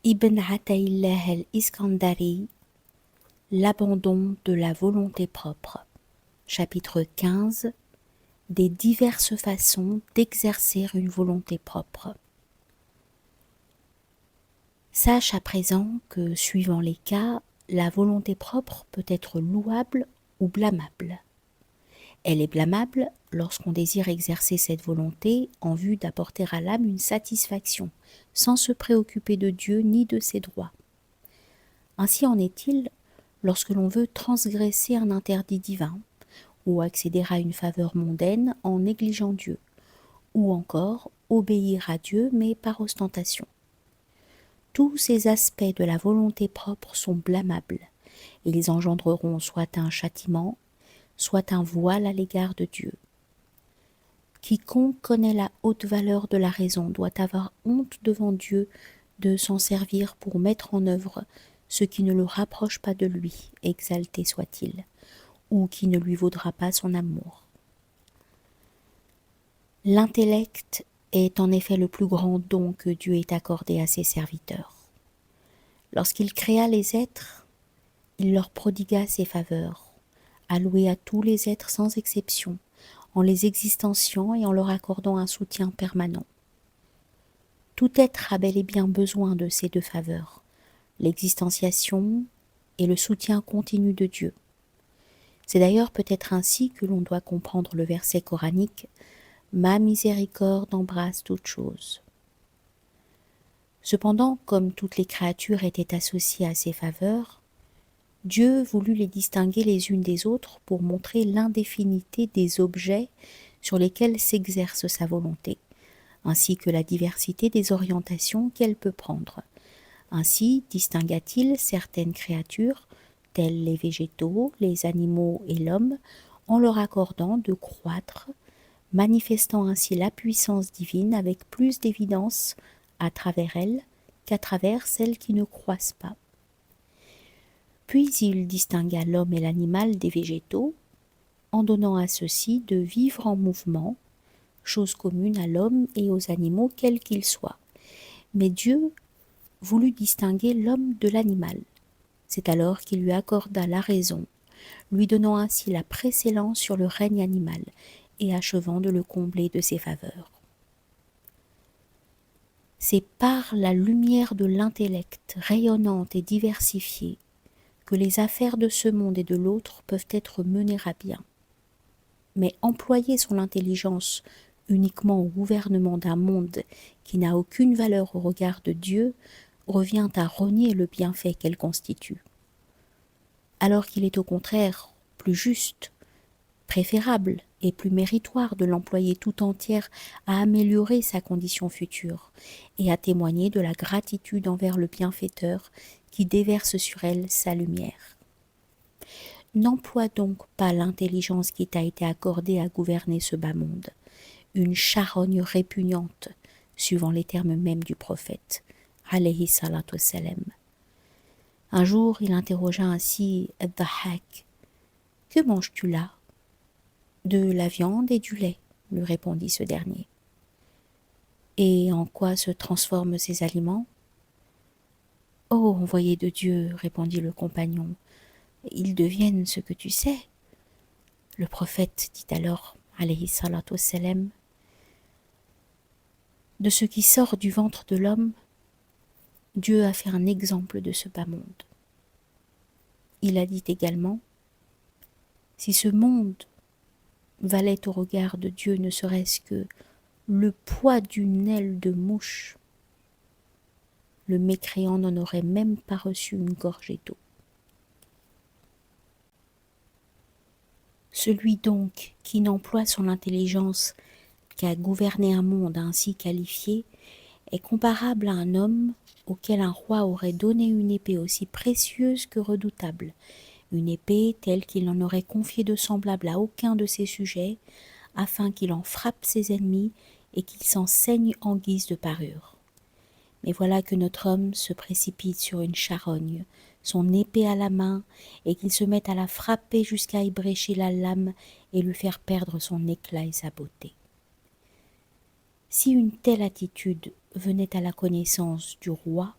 Ibn Ataillah al-Iskandari, l'abandon de la volonté propre. Chapitre 15. Des diverses façons d'exercer une volonté propre. Sache à présent que, suivant les cas, la volonté propre peut être louable ou blâmable. Elle est blâmable lorsqu'on désire exercer cette volonté en vue d'apporter à l'âme une satisfaction, sans se préoccuper de Dieu ni de ses droits. Ainsi en est-il lorsque l'on veut transgresser un interdit divin, ou accéder à une faveur mondaine en négligeant Dieu, ou encore obéir à Dieu mais par ostentation. Tous ces aspects de la volonté propre sont blâmables, et ils engendreront soit un châtiment, soit un voile à l'égard de Dieu. Quiconque connaît la haute valeur de la raison doit avoir honte devant Dieu de s'en servir pour mettre en œuvre ce qui ne le rapproche pas de lui, exalté soit-il, ou qui ne lui vaudra pas son amour. L'intellect est en effet le plus grand don que Dieu ait accordé à ses serviteurs. Lorsqu'il créa les êtres, il leur prodigua ses faveurs, allouées à tous les êtres sans exception, en les existenciant et en leur accordant un soutien permanent. Tout être a bel et bien besoin de ces deux faveurs, l'existenciation et le soutien continu de Dieu. C'est d'ailleurs peut-être ainsi que l'on doit comprendre le verset coranique « Ma miséricorde embrasse toutes choses ». Cependant, comme toutes les créatures étaient associées à ces faveurs, Dieu voulut les distinguer les unes des autres pour montrer l'indéfinité des objets sur lesquels s'exerce sa volonté, ainsi que la diversité des orientations qu'elle peut prendre. Ainsi distingua-t-il certaines créatures, tels les végétaux, les animaux et l'homme, en leur accordant de croître, manifestant ainsi la puissance divine avec plus d'évidence à travers elles qu'à travers celles qui ne croissent pas. Puis il distingua l'homme et l'animal des végétaux, en donnant à ceux-ci de vivre en mouvement, chose commune à l'homme et aux animaux quels qu'ils soient. Mais Dieu voulut distinguer l'homme de l'animal. C'est alors qu'il lui accorda la raison, lui donnant ainsi la préséance sur le règne animal et achevant de le combler de ses faveurs. C'est par la lumière de l'intellect rayonnante et diversifiée que les affaires de ce monde et de l'autre peuvent être menées à bien. Mais employer son intelligence uniquement au gouvernement d'un monde qui n'a aucune valeur au regard de Dieu revient à renier le bienfait qu'elle constitue. Alors qu'il est au contraire plus juste, préférable et plus méritoire de l'employer tout entière à améliorer sa condition future et à témoigner de la gratitude envers le bienfaiteur qui déverse sur elle sa lumière. N'emploie donc pas l'intelligence qui t'a été accordée à gouverner ce bas monde, une charogne répugnante, suivant les termes mêmes du prophète, alayhi salatu wassalam. Un jour, il interrogea ainsi Ad-Dahhak. « Que manges-tu là ?»« De la viande et du lait, » lui répondit ce dernier. « Et en quoi se transforment ces aliments ?»« Oh, envoyé de Dieu, » répondit le compagnon, « ils deviennent ce que tu sais. » Le prophète dit alors, alayhi salatu wassalam, « De ce qui sort du ventre de l'homme, Dieu a fait un exemple de ce bas monde. » Il a dit également, « Si ce monde valait au regard de Dieu ne serait-ce que le poids d'une aile de mouche, le mécréant n'en aurait même pas reçu une gorgée d'eau. » Celui donc qui n'emploie son intelligence qu'à gouverner un monde ainsi qualifié est comparable à un homme auquel un roi aurait donné une épée aussi précieuse que redoutable, une épée telle qu'il n'en aurait confié de semblable à aucun de ses sujets, afin qu'il en frappe ses ennemis et qu'il s'en saigne en guise de parure. Mais voilà que notre homme se précipite sur une charogne, son épée à la main, et qu'il se met à la frapper jusqu'à ébrécher la lame et lui faire perdre son éclat et sa beauté. Si une telle attitude venait à la connaissance du roi,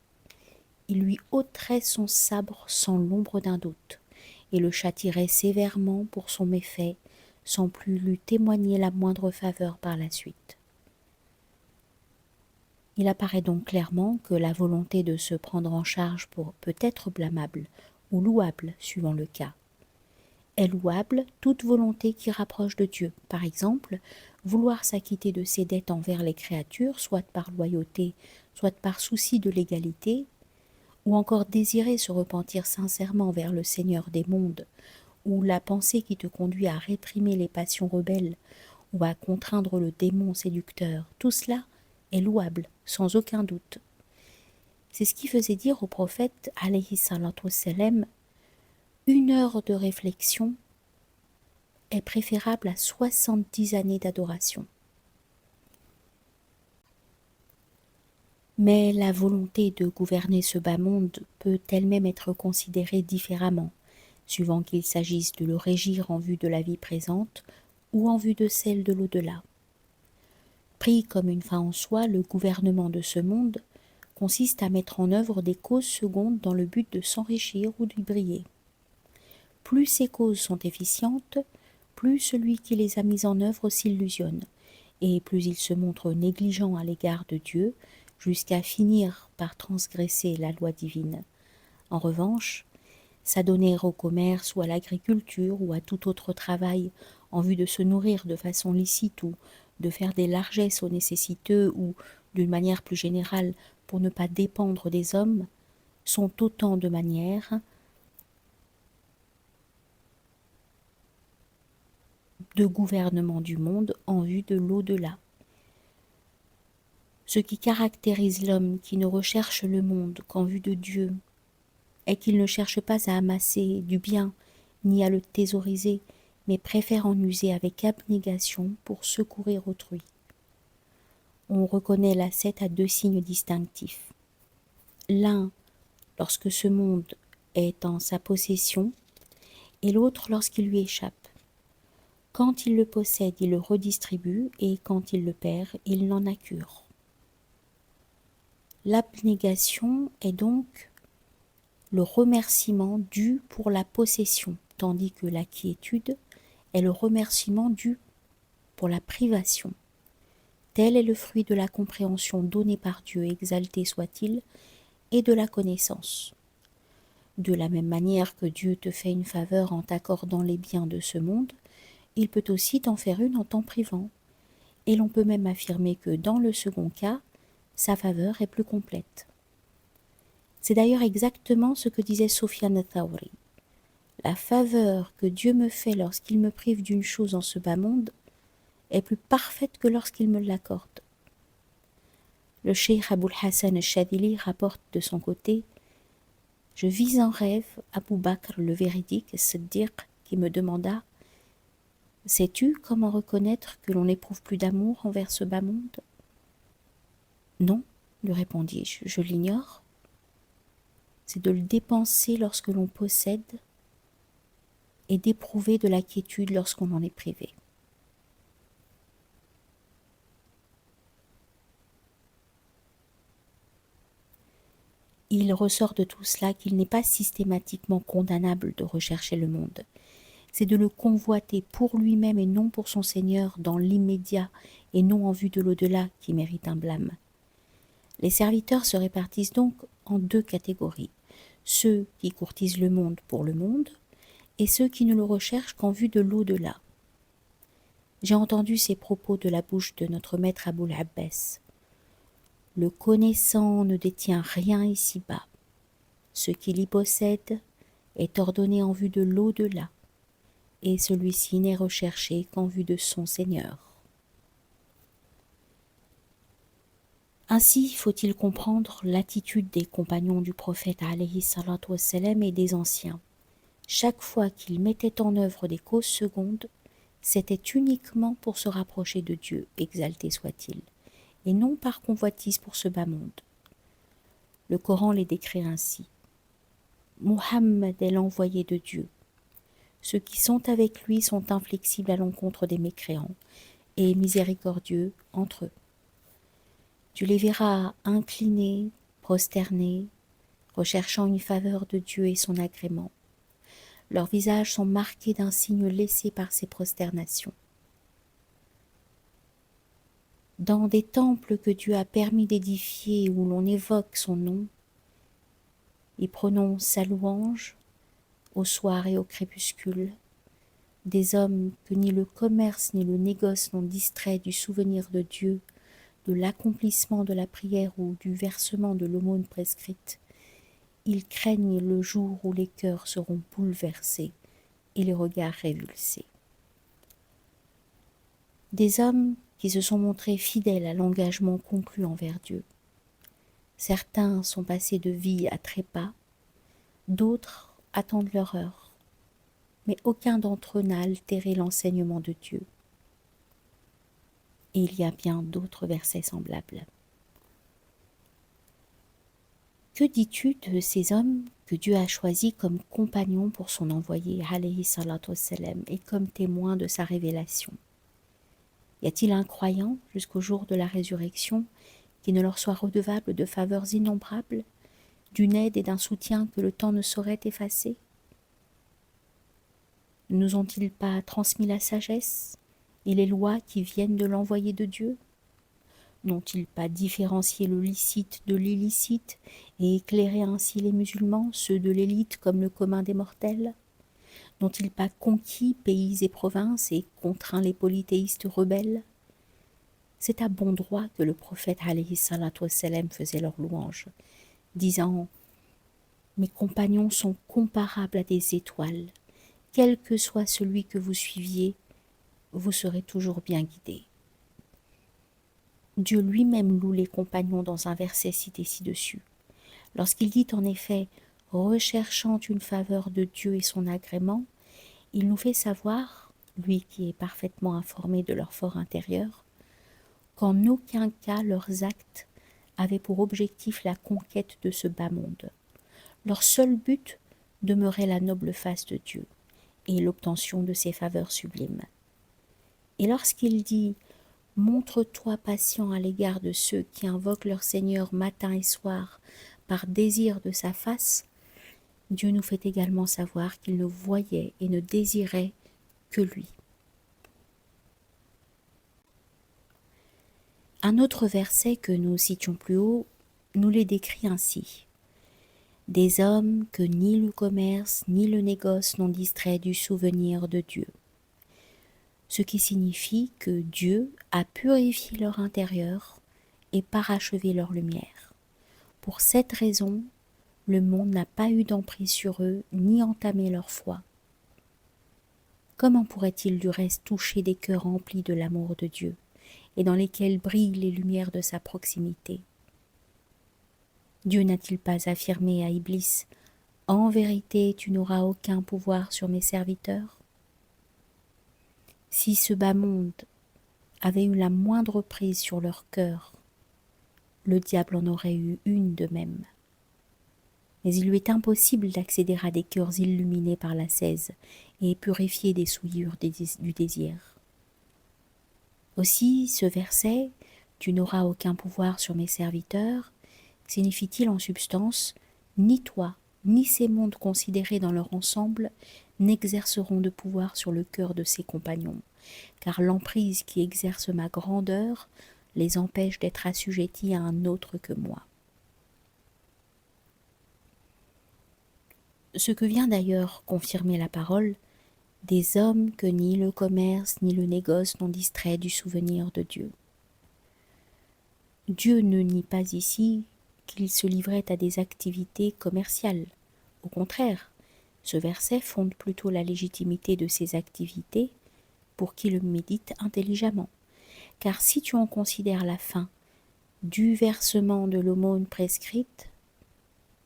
il lui ôterait son sabre sans l'ombre d'un doute, et le châtierait sévèrement pour son méfait, sans plus lui témoigner la moindre faveur par la suite. Il apparaît donc clairement que la volonté de se prendre en charge peut être blâmable ou louable suivant le cas. Est louable toute volonté qui rapproche de Dieu, par exemple, vouloir s'acquitter de ses dettes envers les créatures, soit par loyauté, soit par souci de l'égalité, ou encore désirer se repentir sincèrement vers le Seigneur des mondes, ou la pensée qui te conduit à réprimer les passions rebelles, ou à contraindre le démon séducteur, tout cela est louable, sans aucun doute. C'est ce qui faisait dire au prophète, alayhi salatu wassalam, 1 heure de réflexion est préférable à 70 années d'adoration. Mais la volonté de gouverner ce bas monde peut elle-même être considérée différemment, suivant qu'il s'agisse de le régir en vue de la vie présente ou en vue de celle de l'au-delà. Pris comme une fin en soi, le gouvernement de ce monde consiste à mettre en œuvre des causes secondes dans le but de s'enrichir ou d'y briller. Plus ces causes sont efficientes, plus celui qui les a mises en œuvre s'illusionne, et plus il se montre négligent à l'égard de Dieu, jusqu'à finir par transgresser la loi divine. En revanche, s'adonner au commerce ou à l'agriculture ou à tout autre travail en vue de se nourrir de façon licite ou de faire des largesses aux nécessiteux ou, d'une manière plus générale, pour ne pas dépendre des hommes, sont autant de manières de gouvernement du monde en vue de l'au-delà. Ce qui caractérise l'homme qui ne recherche le monde qu'en vue de Dieu est qu'il ne cherche pas à amasser du bien ni à le thésauriser, mais préfère en user avec abnégation pour secourir autrui. On reconnaît l'ascète à 2 signes distinctifs. L'un lorsque ce monde est en sa possession, et l'autre lorsqu'il lui échappe. Quand il le possède, il le redistribue, et quand il le perd, il n'en a cure. L'abnégation est donc le remerciement dû pour la possession, tandis que la quiétude est le remerciement dû pour la privation. Tel est le fruit de la compréhension donnée par Dieu, exalté soit-il, et de la connaissance. De la même manière que Dieu te fait une faveur en t'accordant les biens de ce monde, il peut aussi t'en faire une en t'en privant. Et l'on peut même affirmer que dans le second cas, sa faveur est plus complète. C'est d'ailleurs exactement ce que disait Sufyan ath-Thawri. La faveur que Dieu me fait lorsqu'il me prive d'une chose en ce bas monde est plus parfaite que lorsqu'il me l'accorde. Le cheikh Abul Hassan al-Shadili rapporte de son côté: je vis en rêve Abu Bakr le véridique, Siddiq, qui me demanda: sais-tu comment reconnaître que l'on n'éprouve plus d'amour envers ce bas monde? Non, lui répondis-je, je l'ignore. C'est de le dépenser lorsque l'on possède et d'éprouver de la quiétude lorsqu'on en est privé. Il ressort de tout cela qu'il n'est pas systématiquement condamnable de rechercher le monde. C'est de le convoiter pour lui-même et non pour son Seigneur dans l'immédiat et non en vue de l'au-delà qui mérite un blâme. Les serviteurs se répartissent donc en 2 catégories, ceux qui courtisent le monde pour le monde et ceux qui ne le recherchent qu'en vue de l'au-delà. J'ai entendu ces propos de la bouche de notre maître Aboul Abbas. Le connaissant ne détient rien ici-bas. Ce qu'il y possède est ordonné en vue de l'au-delà, et celui-ci n'est recherché qu'en vue de son Seigneur. Ainsi faut-il comprendre l'attitude des compagnons du prophète alayhi salatu wassalam et des anciens. Chaque fois qu'ils mettaient en œuvre des causes secondes, c'était uniquement pour se rapprocher de Dieu, exalté soit-il, et non par convoitise pour ce bas monde. Le Coran les décrit ainsi. Muhammad est l'envoyé de Dieu. Ceux qui sont avec lui sont inflexibles à l'encontre des mécréants et miséricordieux entre eux. Tu les verras inclinés, prosternés, recherchant une faveur de Dieu et son agrément. Leurs visages sont marqués d'un signe laissé par ces prosternations. Dans des temples que Dieu a permis d'édifier où l'on évoque son nom, ils prononcent sa louange au soir et au crépuscule. Des hommes que ni le commerce ni le négoce n'ont distrait du souvenir de Dieu, de l'accomplissement de la prière ou du versement de l'aumône prescrite. Ils craignent le jour où les cœurs seront bouleversés et les regards révulsés. Des hommes qui se sont montrés fidèles à l'engagement conclu envers Dieu. Certains sont passés de vie à trépas, d'autres attendent leur heure, mais aucun d'entre eux n'a altéré l'enseignement de Dieu. Et il y a bien d'autres versets semblables. Que dis-tu de ces hommes que Dieu a choisis comme compagnons pour son envoyé, alayhi salatu wassalam, et comme témoins de sa révélation? Y a-t-il un croyant, jusqu'au jour de la résurrection, qui ne leur soit redevable de faveurs innombrables, d'une aide et d'un soutien que le temps ne saurait effacer? Ne nous ont-ils pas transmis la sagesse et les lois qui viennent de l'envoyé de Dieu? N'ont-ils pas différencié le licite de l'illicite et éclairé ainsi les musulmans, ceux de l'élite comme le commun des mortels? N'ont-ils pas conquis pays et provinces et contraint les polythéistes rebelles? C'est à bon droit que le prophète alayhi salatu wassalam faisait leur louange, disant « Mes compagnons sont comparables à des étoiles. Quel que soit celui que vous suiviez, vous serez toujours bien guidés. » Dieu lui-même loue les compagnons dans un verset cité ci-dessus. Lorsqu'il dit en effet « recherchant une faveur de Dieu et son agrément », il nous fait savoir, lui qui est parfaitement informé de leur fort intérieur, qu'en aucun cas leurs actes avaient pour objectif la conquête de ce bas monde. Leur seul but demeurait la noble face de Dieu et l'obtention de ses faveurs sublimes. Et lorsqu'il dit « Montre-toi patient à l'égard de ceux qui invoquent leur Seigneur matin et soir par désir de sa face », Dieu nous fait également savoir qu'il ne voyait et ne désirait que lui. Un autre verset que nous citions plus haut nous les décrit ainsi. « Des hommes que ni le commerce ni le négoce n'ont distrait du souvenir de Dieu. » Ce qui signifie que Dieu a purifié leur intérieur et parachevé leur lumière. Pour cette raison, le monde n'a pas eu d'emprise sur eux ni entamé leur foi. Comment pourrait-il du reste toucher des cœurs remplis de l'amour de Dieu et dans lesquels brillent les lumières de sa proximité? Dieu n'a-t-il pas affirmé à Iblis « En vérité, tu n'auras aucun pouvoir sur mes serviteurs » ? Si ce bas monde avait eu la moindre prise sur leur cœur, le diable en aurait eu une de même. Mais il lui est impossible d'accéder à des cœurs illuminés par l'ascèse et purifiés des souillures du désir. Aussi, ce verset « Tu n'auras aucun pouvoir sur mes serviteurs » signifie-t-il en substance « Ni toi, ni ces mondes considérés dans leur ensemble n'exerceront de pouvoir sur le cœur de ses compagnons, car l'emprise qui exerce ma grandeur les empêche d'être assujettis à un autre que moi. » Ce que vient d'ailleurs confirmer la parole « des hommes que ni le commerce ni le négoce n'ont distrait du souvenir de Dieu ». Dieu ne nie pas ici qu'il se livrait à des activités commerciales. Au contraire, ce verset fonde plutôt la légitimité de ces activités pour qui le médite intelligemment. Car si tu en considères la fin du versement de l'aumône prescrite,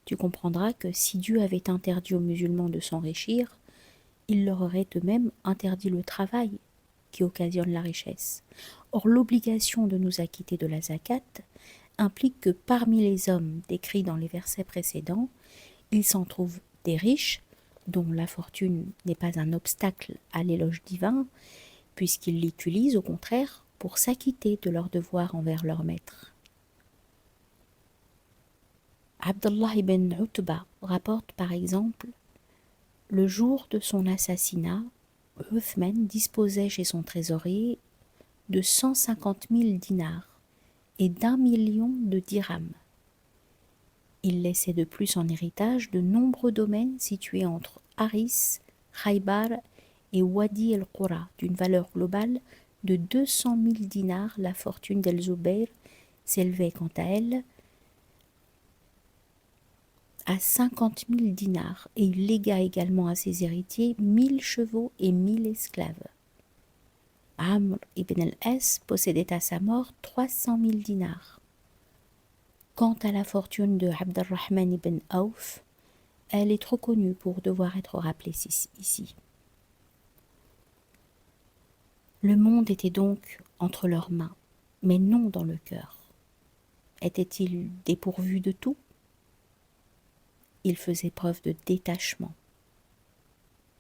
tu comprendras que si Dieu avait interdit aux musulmans de s'enrichir, il leur aurait eux-mêmes interdit le travail qui occasionne la richesse. Or, l'obligation de nous acquitter de la zakat implique que parmi les hommes décrits dans les versets précédents, il s'en trouve des riches, dont la fortune n'est pas un obstacle à l'éloge divin, puisqu'ils l'utilisent au contraire pour s'acquitter de leurs devoirs envers leur maître. Abdallah ibn Utba rapporte par exemple: le jour de son assassinat, Uthman disposait chez son trésorier de 150 000 dinars et d'1 million de dirhams. Il laissait de plus en héritage de nombreux domaines situés entre Haris, Khaybar et Wadi el-Qura, d'une valeur globale de 200 000 dinars. La fortune d'El-Zubayr s'élevait quant à elle à 50 000 dinars, et il légua également à ses héritiers 1 000 chevaux et 1 000 esclaves. Amr ibn al-As possédait à sa mort 300 000 dinars. Quant à la fortune de Abdurrahman ibn Auf, elle est trop connue pour devoir être rappelée ici. Le monde était donc entre leurs mains, mais non dans le cœur. Était-il dépourvu de tout? Il faisait preuve de détachement.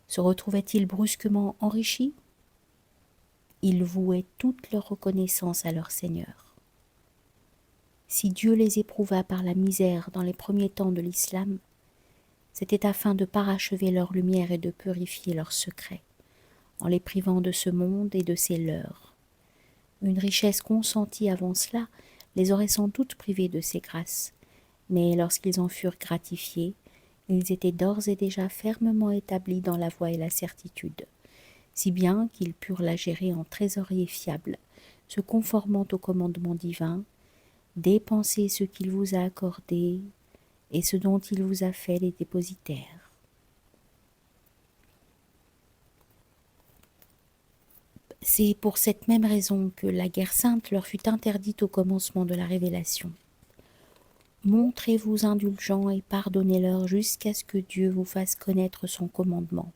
Se retrouvait-il brusquement enrichi? Ils vouaient toute leur reconnaissance à leur Seigneur. Si Dieu les éprouva par la misère dans les premiers temps de l'islam, c'était afin de parachever leur lumière et de purifier leurs secrets, en les privant de ce monde et de ses leurs. Une richesse consentie avant cela les aurait sans doute privés de ces grâces, mais lorsqu'ils en furent gratifiés, ils étaient d'ores et déjà fermement établis dans la voie et la certitude, si bien qu'ils purent la gérer en trésorier fiable, se conformant au commandement divin: dépensez ce qu'il vous a accordé et ce dont il vous a fait les dépositaires. C'est pour cette même raison que la guerre sainte leur fut interdite au commencement de la révélation. Montrez-vous indulgents et pardonnez-leur jusqu'à ce que Dieu vous fasse connaître son commandement.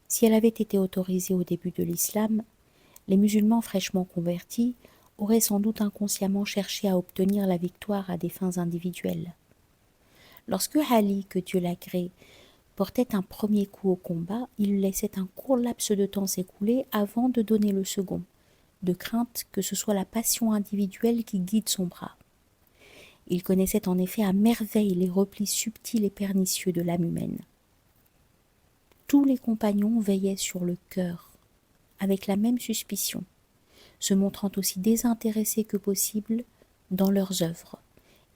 Si elle avait été autorisée au début de l'islam, les musulmans fraîchement convertis auraient sans doute inconsciemment cherché à obtenir la victoire à des fins individuelles. Lorsque Ali, que Dieu l'agrée, portait un premier coup au combat, il laissait un court laps de temps s'écouler avant de donner le second, de crainte que ce soit la passion individuelle qui guide son bras. Il connaissait en effet à merveille les replis subtils et pernicieux de l'âme humaine. Tous les compagnons veillaient sur le cœur, avec la même suspicion, se montrant aussi désintéressés que possible dans leurs œuvres,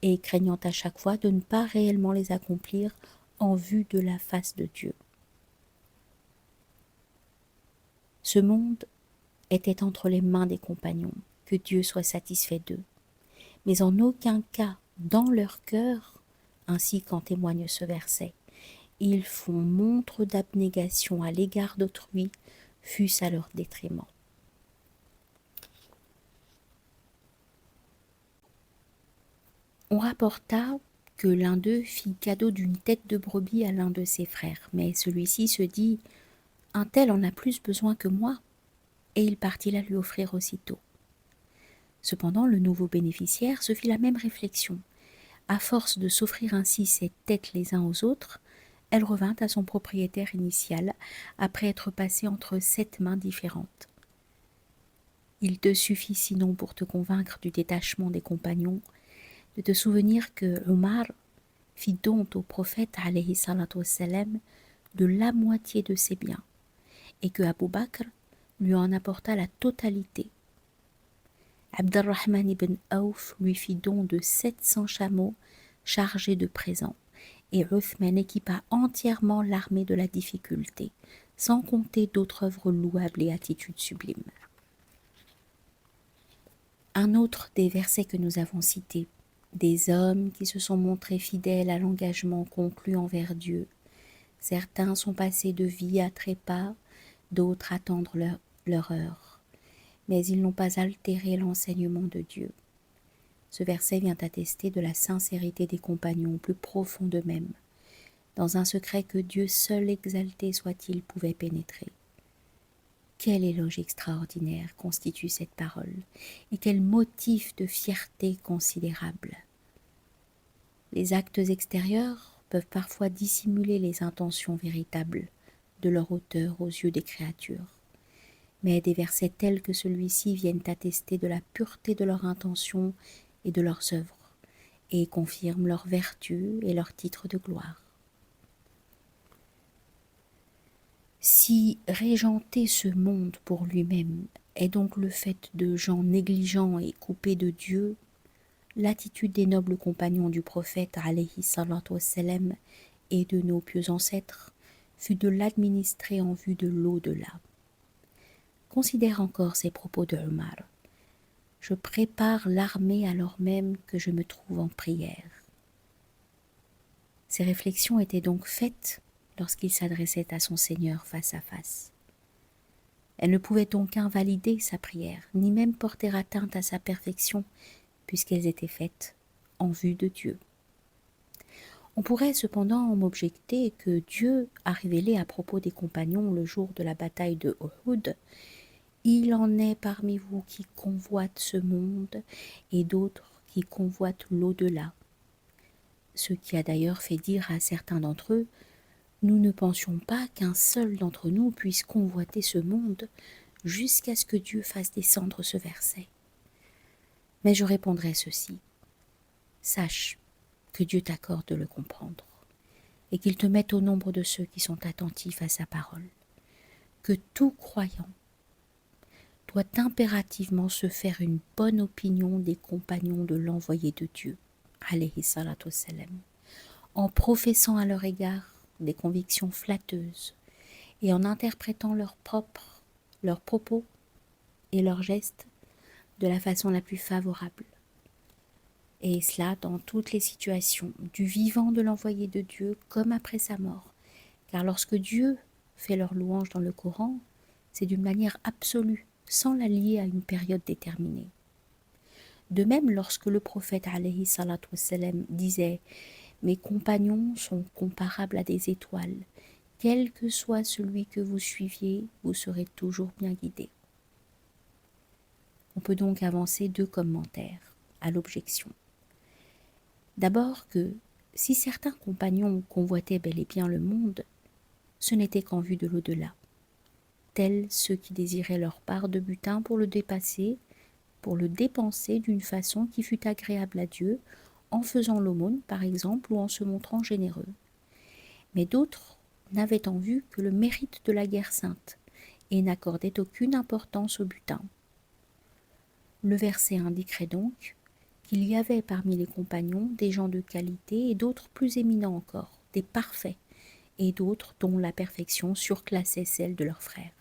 et craignant à chaque fois de ne pas réellement les accomplir en vue de la face de Dieu. Ce monde était entre les mains des compagnons, que Dieu soit satisfait d'eux, mais en aucun cas dans leur cœur, ainsi qu'en témoigne ce verset, ils font montre d'abnégation à l'égard d'autrui, fût-ce à leur détriment. On rapporta que l'un d'eux fit cadeau d'une tête de brebis à l'un de ses frères, mais celui-ci se dit: un tel en a plus besoin que moi, et il partit la lui offrir aussitôt. Cependant, le nouveau bénéficiaire se fit la même réflexion. À force de s'offrir ainsi ces têtes les uns aux autres, elle revint à son propriétaire initial, après être passée entre 7 mains différentes. Il te suffit sinon pour te convaincre du détachement des compagnons, de te souvenir que Omar fit don au prophète alayhi salatu wassalam de la moitié de ses biens, et que Abu Bakr lui en apporta la totalité. Abdurrahman ibn Auf lui fit don de 700 chameaux chargés de présents, et Uthman équipa entièrement l'armée de la difficulté, sans compter d'autres œuvres louables et attitudes sublimes. Un autre des versets que nous avons cités: des hommes qui se sont montrés fidèles à l'engagement conclu envers Dieu. Certains sont passés de vie à trépas, d'autres attendent leur heure, mais ils n'ont pas altéré l'enseignement de Dieu. Ce verset vient attester de la sincérité des compagnons au plus profond d'eux-mêmes, dans un secret que Dieu seul exalté soit-il pouvait pénétrer. Quel éloge extraordinaire constitue cette parole, et quel motif de fierté considérable! Les actes extérieurs peuvent parfois dissimuler les intentions véritables de leur auteur aux yeux des créatures, mais des versets tels que celui-ci viennent attester de la pureté de leur intention et de leurs œuvres, et confirme leur vertu et leur titre de gloire. Si régenter ce monde pour lui-même est donc le fait de gens négligents et coupés de Dieu, l'attitude des nobles compagnons du prophète alayhi salatu wassalam et de nos pieux ancêtres fut de l'administrer en vue de l'au-delà. Considère encore ces propos de Omar. Je prépare l'armée alors même que je me trouve en prière. Ces réflexions étaient donc faites lorsqu'il s'adressait à son Seigneur face à face. Elles ne pouvaient donc invalider sa prière, ni même porter atteinte à sa perfection, puisqu'elles étaient faites en vue de Dieu. On pourrait cependant m'objecter que Dieu a révélé à propos des compagnons le jour de la bataille de Uhud. Il en est parmi vous qui convoitent ce monde et d'autres qui convoitent l'au-delà. Ce qui a d'ailleurs fait dire à certains d'entre eux: nous ne pensions pas qu'un seul d'entre nous puisse convoiter ce monde jusqu'à ce que Dieu fasse descendre ce verset. Mais je répondrai ceci: sache que Dieu t'accorde de le comprendre et qu'il te mette au nombre de ceux qui sont attentifs à sa parole, que tout croyant doit impérativement se faire une bonne opinion des compagnons de l'envoyé de Dieu, alayhi salatu wassalam, en professant à leur égard des convictions flatteuses et en interprétant leurs propos et leurs gestes de la façon la plus favorable. Et cela dans toutes les situations, du vivant de l'envoyé de Dieu comme après sa mort. Car lorsque Dieu fait leur louange dans le Coran, c'est d'une manière absolue, sans la lier à une période déterminée. De même, lorsque le prophète alayhi salatu wassalam disait: mes compagnons sont comparables à des étoiles, quel que soit celui que vous suiviez, vous serez toujours bien guidés. On peut donc avancer deux commentaires à l'objection. D'abord que, si certains compagnons convoitaient bel et bien le monde, ce n'était qu'en vue de l'au-delà, tels ceux qui désiraient leur part de butin pour le dépenser d'une façon qui fût agréable à Dieu, en faisant l'aumône par exemple ou en se montrant généreux. Mais d'autres n'avaient en vue que le mérite de la guerre sainte et n'accordaient aucune importance au butin. Le verset indiquerait donc qu'il y avait parmi les compagnons des gens de qualité et d'autres plus éminents encore, des parfaits, et d'autres dont la perfection surclassait celle de leurs frères.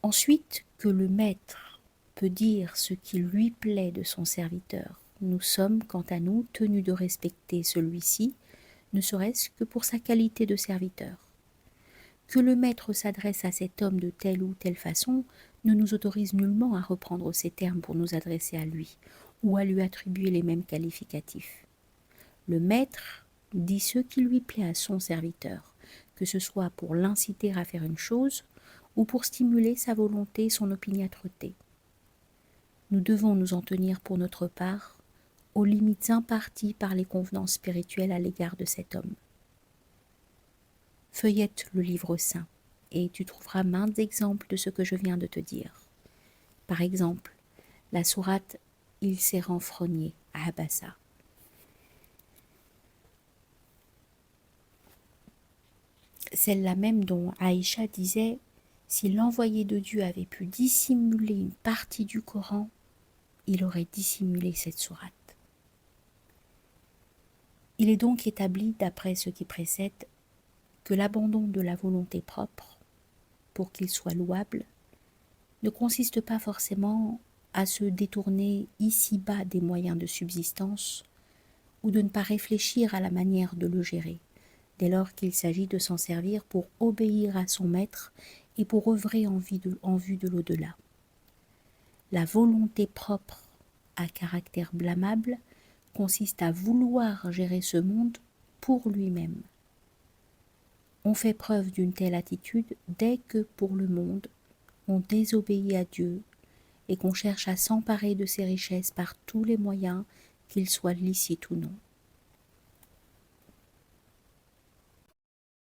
Ensuite, que le maître peut dire ce qui lui plaît de son serviteur, nous sommes, quant à nous, tenus de respecter celui-ci, ne serait-ce que pour sa qualité de serviteur. Que le maître s'adresse à cet homme de telle ou telle façon ne nous autorise nullement à reprendre ces termes pour nous adresser à lui, ou à lui attribuer les mêmes qualificatifs. Le maître dit ce qui lui plaît à son serviteur, que ce soit pour l'inciter à faire une chose, ou pour stimuler sa volonté et son opiniâtreté. Nous devons nous en tenir pour notre part aux limites imparties par les convenances spirituelles à l'égard de cet homme. Feuillette le livre saint, et tu trouveras maints exemples de ce que je viens de te dire. Par exemple, la sourate « Il s'est renfrogné » à Abasa. Celle-là même dont Aïcha disait: si l'envoyé de Dieu avait pu dissimuler une partie du Coran, il aurait dissimulé cette sourate. Il est donc établi, d'après ce qui précède, que l'abandon de la volonté propre, pour qu'il soit louable, ne consiste pas forcément à se détourner ici-bas des moyens de subsistance ou de ne pas réfléchir à la manière de le gérer, dès lors qu'il s'agit de s'en servir pour obéir à son maître et pour œuvrer en vue de l'au-delà. La volonté propre à caractère blâmable consiste à vouloir gérer ce monde pour lui-même. On fait preuve d'une telle attitude dès que, pour le monde, on désobéit à Dieu et qu'on cherche à s'emparer de ses richesses par tous les moyens, qu'ils soient licites ou non.